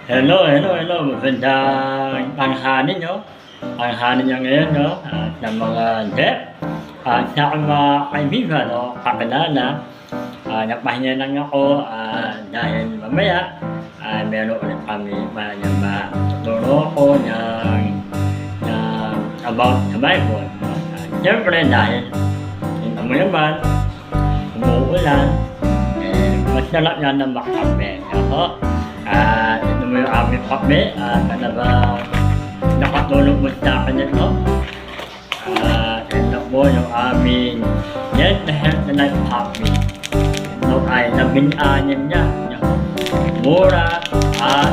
Hello. Magandang tanghali 'no. Tanghali na ngayon 'no, at ng mga chef at sa aking mga kaibigan o kakilala. Nagpahinga lang ako, dahil mamaya ay meron ulit kami matuturo ako ng about sa Bible 'no. Siyempre dahil tingnan mo naman, umuulan, masarap nga na magkape 'no. Ito mo yung aming kape at talagang nakatulong mo sa akin ito. Ito po yung aming Yes na Health na Life Coffee. Ito ay 16 niya. Mura at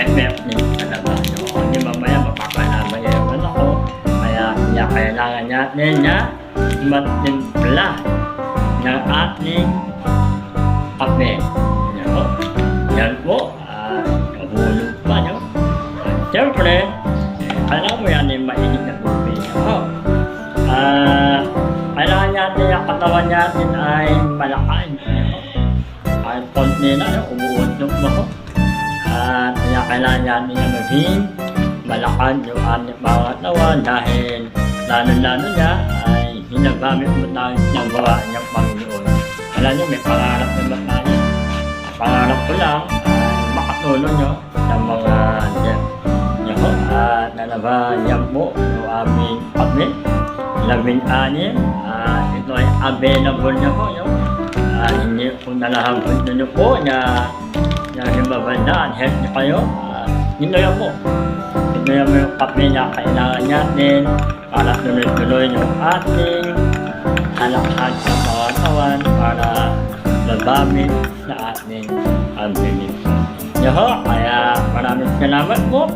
effective talaga. Hindi mamaya mapapalaman yung ano ko. Kaya kailangan natin na matimpla ng ating kape. Yan po, nahulog pa nyo. Siyempre, alam mo yan yung mainit na tubig. Kailangan natin yung katawan natin ay malakas. Kahit konti na, umuusok mo. Kaya kailangan natin yung maging malakas yung ating mga katawan dahil lalo-lalo na ay ginagamit mo tayo ng gawa niyang Panginoon. Alam nyo, may pangarap naman tayo. Pangarap ko lang makatulong nyo sa mga chef nyo at nalaban yan po yung aming kape 16. Ito ay available na po nyo. Hindi po nalahampan nyo po na himabandaan help nyo kayo. Ito yan po mo yung kape na kailangan natin para tuloy-tuloy yung ating halakad sa mga kawan para labamin sa ating ability. Kaya maraming salamat po.